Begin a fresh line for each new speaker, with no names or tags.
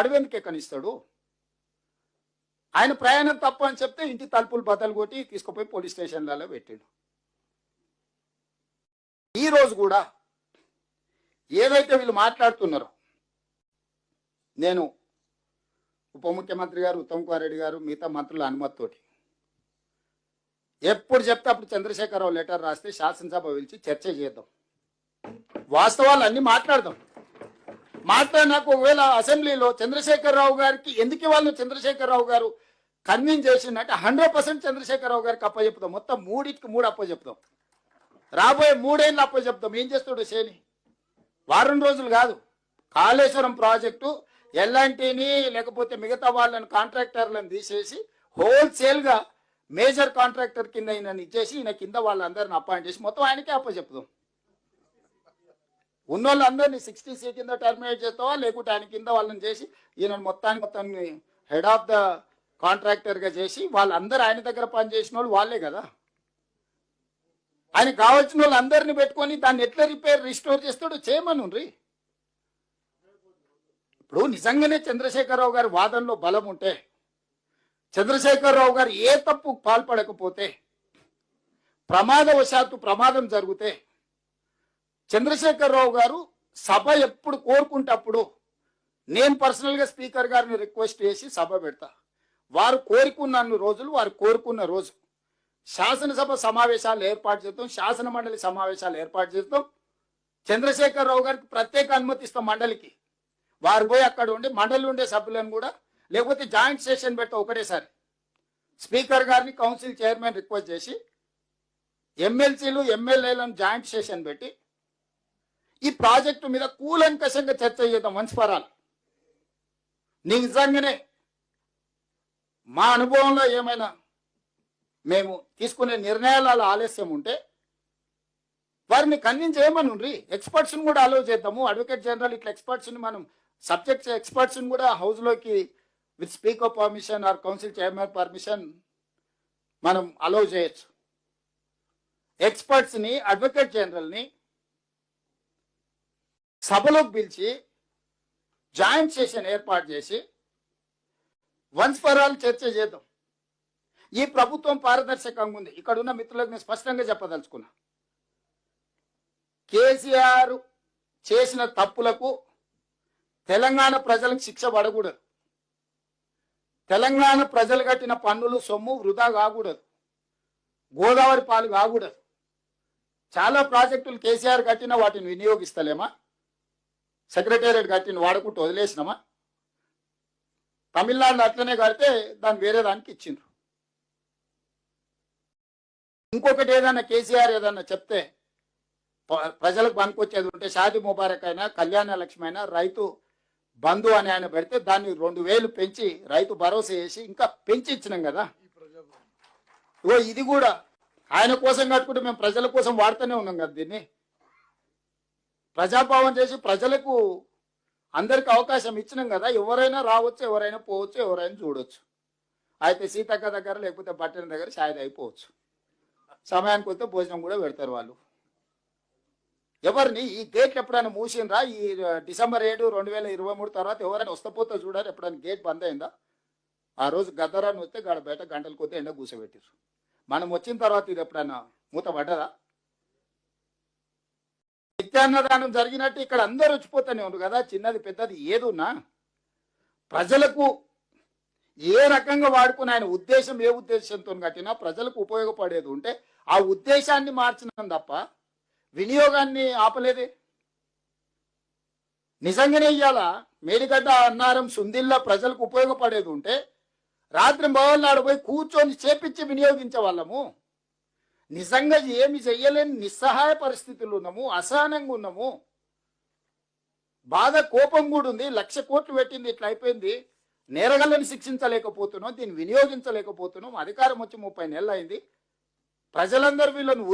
అడవెందుకే కనిస్తాడు? ఆయన ప్రయాణం తప్పు అని చెప్తే ఇంటి తలుపులు బద్దలు కొట్టి తీసుకుపోయి పోలీస్ స్టేషన్లలో పెట్టాడు. ఈ రోజు కూడా ఏదైతే వీళ్ళు మాట్లాడుతున్నారో, నేను ఉప ముఖ్యమంత్రి గారు ఉత్తమ్ కుమార్ రెడ్డి గారు మిగతా మంత్రుల అనుమతితోటి ఎప్పుడు చెప్తే అప్పుడు చంద్రశేఖరరావు లెటర్ రాస్తే శాసనసభ పిలిచి చర్చ చేద్దాం, వాస్తవాలు అన్ని మాట్లాడదాం. మాట్లాడినాక ఒకవేళ అసెంబ్లీలో చంద్రశేఖరరావు గారికి ఎందుకు వాళ్ళు చంద్రశేఖరరావు గారు కన్విన్స్ చేసిందంటే 100% చంద్రశేఖరరావు గారికి అప్పచెప్తాం. మొత్తం 3 అప్పచెప్తాం. రాబోయే 3 ఏళ్ళు అప్పచెప్తాం. ఏం చేస్తాడు శని? వారం రోజులు కాదు, కాళేశ్వరం ప్రాజెక్టు ఎల్ఎన్టీని లేకపోతే మిగతా వాళ్ళని కాంట్రాక్టర్లను తీసేసి హోల్సేల్గా మేజర్ కాంట్రాక్టర్ కింద ఈయనని ఇచ్చేసి ఈయన కింద వాళ్ళందరిని అపాయింట్ చేసి మొత్తం ఆయనకే అప్పచెప్తాం. ఉన్నోళ్ళందరినీ 60C కింద టర్మినేట్ చేస్తావా, లేకుంటే ఆయన కింద వాళ్ళని చేసి ఈయన మొత్తాన్ని హెడ్ ఆఫ్ ద కాంట్రాక్టర్గా చేసి వాళ్ళందరూ ఆయన దగ్గర పనిచేసిన వాళ్ళు వాళ్ళే కదా. ఆయన కావాల్సిన వాళ్ళు అందరినీ పెట్టుకొని దాన్ని ఎట్లా రిస్టోర్ చేస్తాడో చేయమనుండ్రి. ఇప్పుడు నిజంగానే చంద్రశేఖరరావు గారి వాదనలో బలం ఉంటే, చంద్రశేఖరరావు గారు ఏ తప్పు పాల్పడకపోతే, ప్రమాదం జరిగితే చంద్రశేఖరరావు గారు సభ ఎప్పుడు కోరుకుంటప్పుడు నేను పర్సనల్గా స్పీకర్ గారిని రిక్వెస్ట్ చేసి సభ పెడతా. వారు కోరుకున్న రోజు శాసనసభ సమావేశాలు ఏర్పాటు చేస్తాం, శాసన మండలి సమావేశాలు ఏర్పాటు చేస్తాం. చంద్రశేఖరరావు గారికి ప్రత్యేక అనుమతి ఇస్తాం మండలికి. వారు పోయి అక్కడ ఉండి మండలి ఉండే సభ్యులను కూడా, లేకపోతే జాయింట్ సెషన్ పెడతాం ఒకటేసారి. స్పీకర్ గారిని కౌన్సిల్ చైర్మన్ రిక్వెస్ట్ చేసి ఎమ్మెల్సీలు ఎమ్మెల్యేలను జాయింట్ సెషన్ పెట్టి ఈ ప్రాజెక్టు మీద కూలంకషంగా చర్చ చేద్దాం వన్స్ ఫర్ ఆల్. నిజంగానే మా అనుభవంలో ఏమైనా మేము తీసుకునే నిర్ణయాల ఆలస్యం ఉంటే వారిని కన్విన్స్ చేయమనుండ్రి. ఎక్స్పర్ట్స్ని కూడా అలౌ చేద్దాము. అడ్వకేట్ జనరల్ ఇట్లా ఎక్స్పర్ట్స్ని మనం సబ్జెక్ట్స్ ఎక్స్పర్ట్స్ని కూడా హౌస్లోకి with speaker permission or council chairman permission మనం అలౌ చేయొచ్చు. ఎక్స్పర్ట్స్ని అడ్వకేట్ జనరల్ని సభలోకి పిలిచి జాయింట్ సెషన్ ఏర్పాటు చేసి వన్స్ ఫర్ ఆల్ చర్చ చేద్దాం. ఈ ప్రభుత్వం పారదర్శకంగా ఉంది. ఇక్కడ ఉన్న మిత్రులకు నేను స్పష్టంగా చెప్పదలుచుకున్నా, కేసీఆర్ చేసిన తప్పులకు తెలంగాణ ప్రజలకు శిక్ష పడకూడదు. తెలంగాణ ప్రజలు కట్టిన పన్నులు సొమ్ము వృధా కాకూడదు, గోదావరి పాలు కాకూడదు. చాలా ప్రాజెక్టులు కేసీఆర్ కట్టిన వాటిని వినియోగిస్తలేమా? సెక్రటేరియట్ కట్టిన వాడుకుంటూ వదిలేసినామా? తమిళనాడులో అట్లనే కడితే దాన్ని వేరే దానికి ఇచ్చిండ్రు. ఇంకొకటి ఏదన్నా కేసీఆర్ ఏదన్నా చెప్తే ప్రజలకు పనికొచ్చేది ఉంటే షాదీ ముబారక్ అయినా, కళ్యాణ లక్ష్మి అయినా, రైతు బంధు అని ఆయన పెడితే దాన్ని 2000 పెంచి రైతు భరోసా చేసి ఇంకా పెంచి ఇచ్చినాం కదా. ఇది కూడా ఆయన కోసం కట్టుకుంటే మేము ప్రజల కోసం వాడుతూనే ఉన్నాం కదా. దీన్ని ప్రజాభావం చేసి ప్రజలకు అందరికి అవకాశం ఇచ్చినాం కదా. ఎవరైనా రావచ్చు, ఎవరైనా పోవచ్చు, ఎవరైనా చూడవచ్చు. అయితే సీతక్క దగ్గర లేకపోతే బట్టల దగ్గర షాయద్ అయిపోవచ్చు. సమయానికి వస్తే భోజనం కూడా పెడతారు వాళ్ళు. ఎవరిని ఈ గేట్లు ఎప్పుడైనా మూసిండ్రా? ఈ డిసెంబర్ 7, 2023 తర్వాత ఎవరైనా వస్తపోతే చూడాలి. ఎప్పుడైనా గేట్ బంద్ అయిందా? ఆ రోజు గద్దరాన్ని వస్తే గాడ బయట గంటల కొద్ది ఎండ కూర్చోబెట్టారు. మనం వచ్చిన తర్వాత ఇది ఎప్పుడైనా మూత పడ్డదా? నిత్యాన్నదానం జరిగినట్టు ఇక్కడ అందరూ వచ్చిపోతూనే ఉన్నారు కదా. చిన్నది పెద్దది ఏదున్నా ప్రజలకు ఏ రకంగా వాడుకుని ఆయన ఉద్దేశం ఏ ఉద్దేశంతో కట్టినా ప్రజలకు ఉపయోగపడేది ఉంటే ఆ ఉద్దేశాన్ని మార్చినాం తప్ప వినియోగాన్ని ఆపలేదే. నిజంగానే ఇయ్యాల మేడిగడ్డ అన్నారం సుందిల్లా ప్రజలకు ఉపయోగపడేది ఉంటే రాత్రి బోళ్ళాడు పోయి కూర్చొని చేపించి వినియోగించే వాళ్ళము. నిజంగా ఏమి చెయ్యలేని నిస్సహాయ పరిస్థితులు ఉన్నాము, అసహనంగా ఉన్నాము. బాధ కోపం కూడా ఉంది. 1,00,000 కోట్లు పెట్టింది, ఇట్లా అయిపోయింది. నేరగాళ్ళని శిక్షించలేకపోతున్నాం, దీన్ని వినియోగించలేకపోతున్నాం. అధికారం వచ్చి 30 నెలలు అయింది. ప్రజలందరూ వీళ్ళను